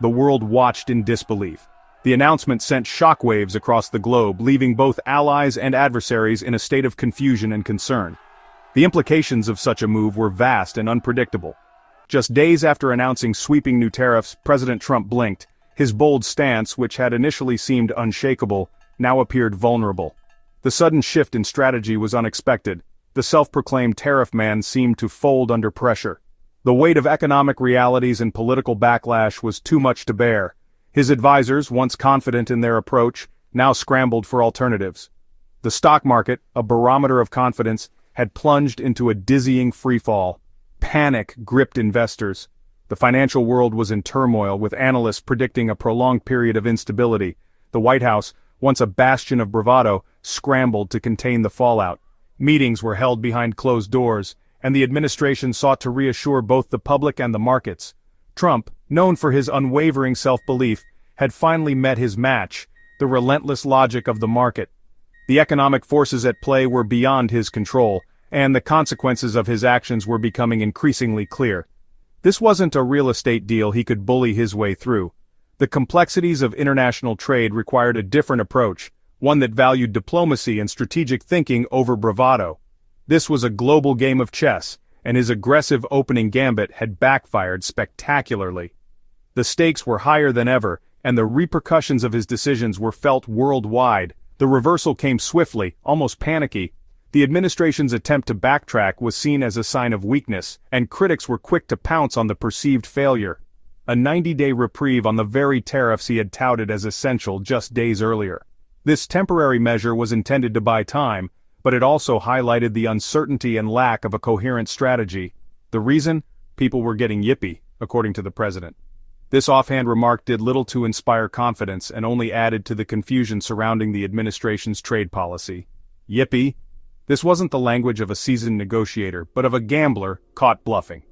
The world watched in disbelief. The announcement sent shockwaves across the globe, leaving both allies and adversaries in a state of confusion and concern. The implications of such a move were vast and unpredictable. Just days after announcing sweeping new tariffs, President Trump blinked. His bold stance, which had initially seemed unshakable, now appeared vulnerable. The sudden shift in strategy was unexpected. The self-proclaimed tariff man seemed to fold under pressure. The weight of economic realities and political backlash was too much to bear. His advisors, once confident in their approach, now scrambled for alternatives. The stock market, a barometer of confidence, had plunged into a dizzying freefall. Panic gripped investors. The financial world was in turmoil, with analysts predicting a prolonged period of instability. The White House, once a bastion of bravado, scrambled to contain the fallout. Meetings were held behind closed doors, and the administration sought to reassure both the public and the markets. Trump, known for his unwavering self-belief, had finally met his match, the relentless logic of the market. The economic forces at play were beyond his control, and the consequences of his actions were becoming increasingly clear. This wasn't a real estate deal he could bully his way through. The complexities of international trade required a different approach, one that valued diplomacy and strategic thinking over bravado. This was a global game of chess, and his aggressive opening gambit had backfired spectacularly. The stakes were higher than ever, and the repercussions of his decisions were felt worldwide. The reversal came swiftly, almost panicky. The administration's attempt to backtrack was seen as a sign of weakness, and critics were quick to pounce on the perceived failure. A 90-day reprieve on the very tariffs he had touted as essential just days earlier. This temporary measure was intended to buy time, but it also highlighted the uncertainty and lack of a coherent strategy. The reason? People were getting yippy, according to the president. This offhand remark did little to inspire confidence and only added to the confusion surrounding the administration's trade policy. Yippee? This wasn't the language of a seasoned negotiator, but of a gambler caught bluffing.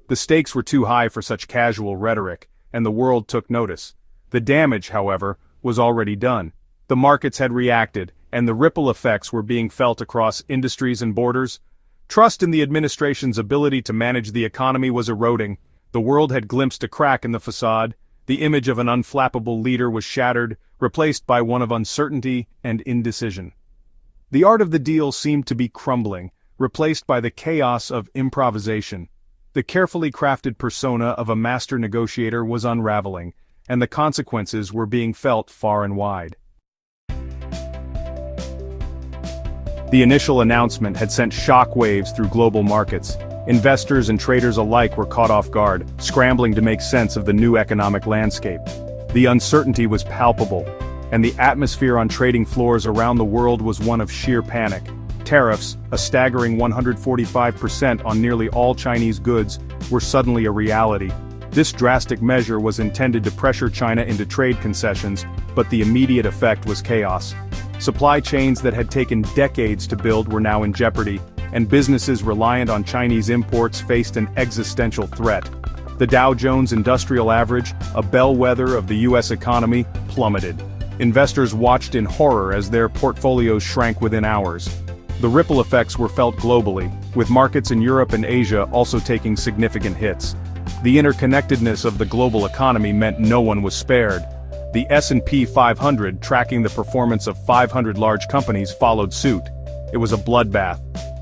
The stakes were too high for such casual rhetoric, and the world took notice. The damage, however, was already done. The markets had reacted, and the ripple effects were being felt across industries and borders. Trust in the administration's ability to manage the economy was eroding. The world had glimpsed a crack in the facade. The image of an unflappable leader was shattered, replaced by one of uncertainty and indecision. The art of the deal seemed to be crumbling, replaced by the chaos of improvisation. The carefully crafted persona of a master negotiator was unraveling, and the consequences were being felt far and wide. The initial announcement had sent shockwaves through global markets. Investors and traders alike were caught off guard, scrambling to make sense of the new economic landscape. The uncertainty was palpable, and the atmosphere on trading floors around the world was one of sheer panic. Tariffs, a staggering 145% on nearly all Chinese goods, were suddenly a reality. This drastic measure was intended to pressure China into trade concessions, but the immediate effect was chaos. Supply chains that had taken decades to build were now in jeopardy, and businesses reliant on Chinese imports faced an existential threat. The Dow Jones Industrial Average, a bellwether of the U.S. economy, plummeted. Investors watched in horror as their portfolios shrank within hours. The ripple effects were felt globally, with markets in Europe and Asia also taking significant hits. The interconnectedness of the global economy meant no one was spared. The S&P 500, tracking the performance of 500 large companies, followed suit. It was a bloodbath.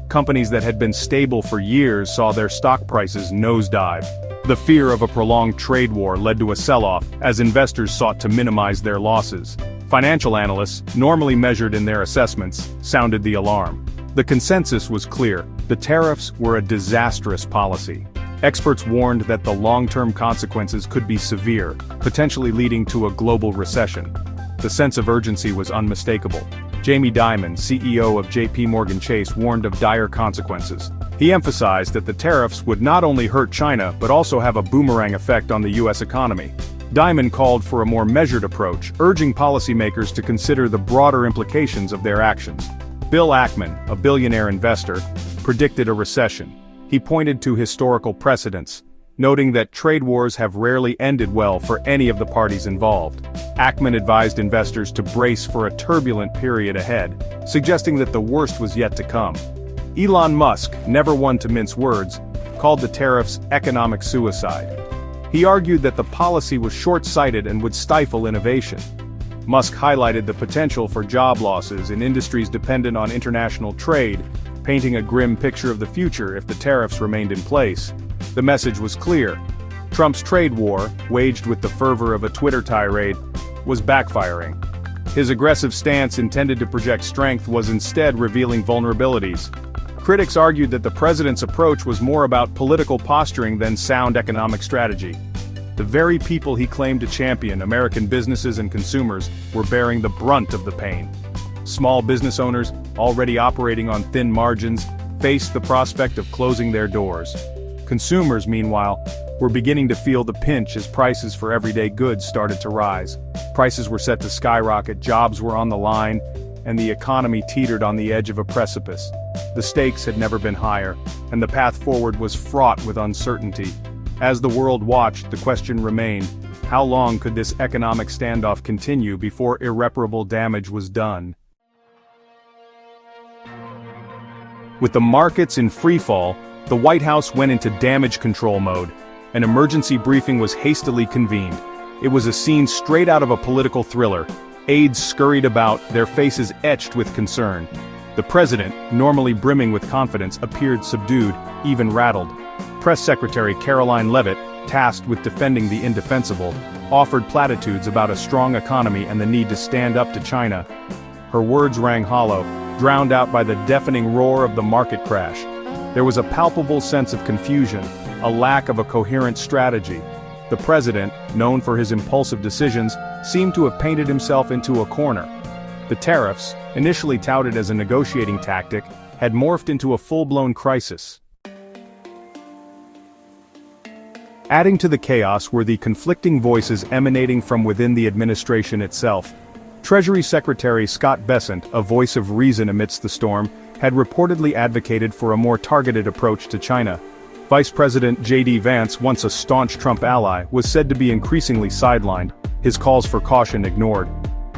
Companies that had been stable for years saw their stock prices nosedive. The fear of a prolonged trade war led to a sell-off, as investors sought to minimize their losses. Financial analysts, normally measured in their assessments, sounded the alarm. The consensus was clear: the tariffs were a disastrous policy. Experts warned that the long-term consequences could be severe, potentially leading to a global recession. The sense of urgency was unmistakable. Jamie Dimon, CEO of J.P. Morgan Chase, warned of dire consequences. He emphasized that the tariffs would not only hurt China but also have a boomerang effect on the U.S. economy. Dimon called for a more measured approach, urging policymakers to consider the broader implications of their actions. Bill Ackman, a billionaire investor, predicted a recession. He pointed to historical precedents, noting that trade wars have rarely ended well for any of the parties involved. Ackman advised investors to brace for a turbulent period ahead, suggesting that the worst was yet to come. Elon Musk, never one to mince words, called the tariffs economic suicide. He argued that the policy was short-sighted and would stifle innovation. Musk highlighted the potential for job losses in industries dependent on international trade, painting a grim picture of the future if the tariffs remained in place. The message was clear. Trump's trade war, waged with the fervor of a Twitter tirade, was backfiring. His aggressive stance intended to project strength was instead revealing vulnerabilities. Critics argued that the president's approach was more about political posturing than sound economic strategy. The very people he claimed to champion, American businesses and consumers, were bearing the brunt of the pain. Small business owners, already operating on thin margins, faced the prospect of closing their doors. Consumers, meanwhile, were beginning to feel the pinch as prices for everyday goods started to rise. Prices were set to skyrocket, jobs were on the line, and the economy teetered on the edge of a precipice. The stakes had never been higher, and the path forward was fraught with uncertainty. As the world watched, the question remained, how long could this economic standoff continue before irreparable damage was done? With the markets in freefall, the White House went into damage control mode. An emergency briefing was hastily convened. It was a scene straight out of a political thriller. Aides scurried about, their faces etched with concern. The president, normally brimming with confidence, appeared subdued, even rattled. Press Secretary Caroline Leavitt, tasked with defending the indefensible, offered platitudes about a strong economy and the need to stand up to China. Her words rang hollow, drowned out by the deafening roar of the market crash. There was a palpable sense of confusion, a lack of a coherent strategy. The president, known for his impulsive decisions, seemed to have painted himself into a corner. The tariffs, initially touted as a negotiating tactic, had morphed into a full-blown crisis. Adding to the chaos were the conflicting voices emanating from within the administration itself. Treasury Secretary Scott Bessent, a voice of reason amidst the storm, had reportedly advocated for a more targeted approach to China. Vice President J.D. Vance, once a staunch Trump ally, was said to be increasingly sidelined, his calls for caution ignored.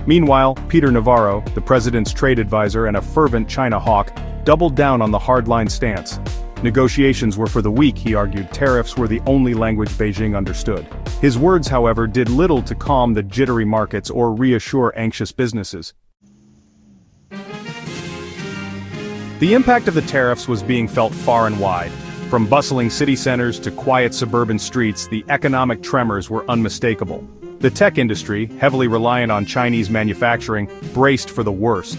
Meanwhile, Peter Navarro, the president's trade advisor and a fervent China hawk, doubled down on the hardline stance. Negotiations were for the weak, he argued. Tariffs were the only language Beijing understood. His words, however, did little to calm the jittery markets or reassure anxious businesses. The impact of the tariffs was being felt far and wide. From bustling city centers to quiet suburban streets, the economic tremors were unmistakable. The tech industry, heavily reliant on Chinese manufacturing, braced for the worst.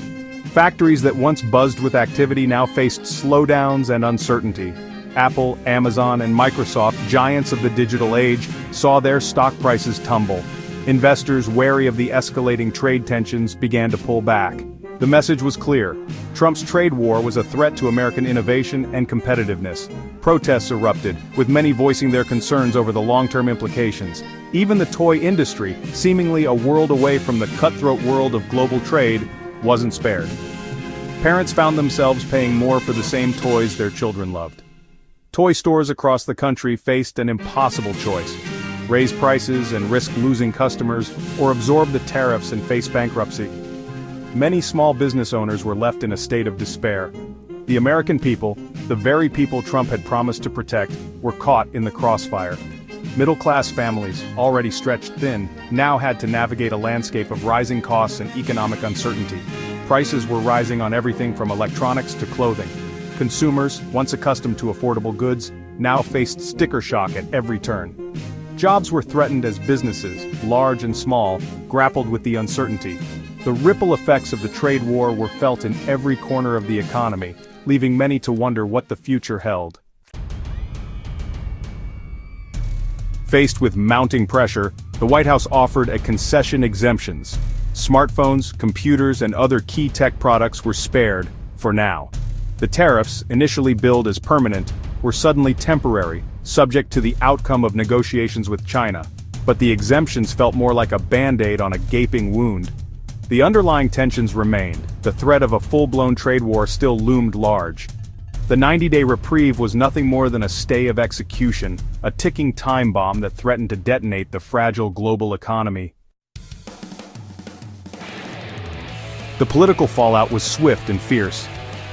Factories that once buzzed with activity now faced slowdowns and uncertainty. Apple, Amazon, and Microsoft, giants of the digital age, saw their stock prices tumble. Investors, wary of the escalating trade tensions, began to pull back. The message was clear. Trump's trade war was a threat to American innovation and competitiveness. Protests erupted, with many voicing their concerns over the long-term implications. Even the toy industry, seemingly a world away from the cutthroat world of global trade, wasn't spared. Parents found themselves paying more for the same toys their children loved. Toy stores across the country faced an impossible choice: raise prices and risk losing customers, or absorb the tariffs and face bankruptcy. Many small business owners were left in a state of despair. The American people, the very people Trump had promised to protect, were caught in the crossfire. Middle-class families, already stretched thin, now had to navigate a landscape of rising costs and economic uncertainty. Prices were rising on everything from electronics to clothing. Consumers, once accustomed to affordable goods, now faced sticker shock at every turn. Jobs were threatened as businesses, large and small, grappled with the uncertainty. The ripple effects of the trade war were felt in every corner of the economy, leaving many to wonder what the future held. Faced with mounting pressure, the White House offered a concession exemptions. Smartphones, computers, and other key tech products were spared, for now. The tariffs, initially billed as permanent, were suddenly temporary, subject to the outcome of negotiations with China. But the exemptions felt more like a band-aid on a gaping wound. The underlying tensions remained. The threat of a full-blown trade war still loomed large. The 90-day reprieve was nothing more than a stay of execution, a ticking time bomb that threatened to detonate the fragile global economy. The political fallout was swift and fierce.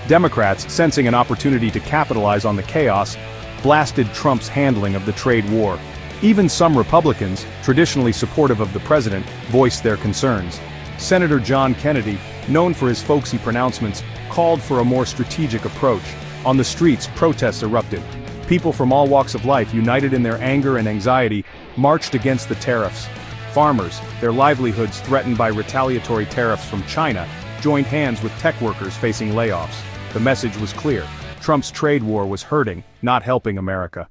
Democrats, sensing an opportunity to capitalize on the chaos, blasted Trump's handling of the trade war. Even some Republicans, traditionally supportive of the president, voiced their concerns. Senator John Kennedy, known for his folksy pronouncements, called for a more strategic approach. On the streets, protests erupted. People from all walks of life, united in their anger and anxiety, marched against the tariffs. Farmers, their livelihoods threatened by retaliatory tariffs from China, joined hands with tech workers facing layoffs. The message was clear: Trump's trade war was hurting, not helping America.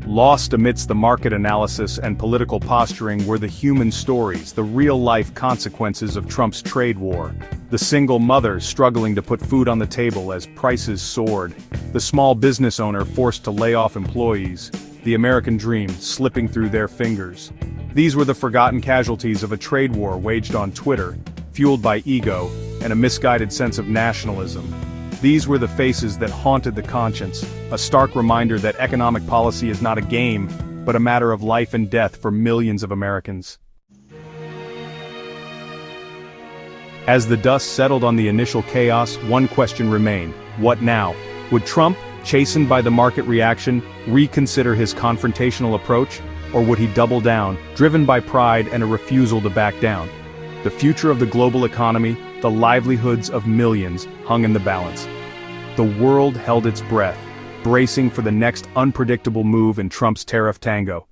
Lost amidst the market analysis and political posturing were the human stories, the real-life consequences of Trump's trade war. The single mother struggling to put food on the table as prices soared. The small business owner forced to lay off employees. The American dream slipping through their fingers. These were the forgotten casualties of a trade war waged on Twitter, fueled by ego and a misguided sense of nationalism. These were the faces that haunted the conscience, a stark reminder that economic policy is not a game, but a matter of life and death for millions of Americans. As the dust settled on the initial chaos, one question remained: what now? Would Trump, chastened by the market reaction, reconsider his confrontational approach, or would he double down, driven by pride and a refusal to back down? The future of the global economy, the livelihoods of millions, hung in the balance. The world held its breath, bracing for the next unpredictable move in Trump's tariff tango.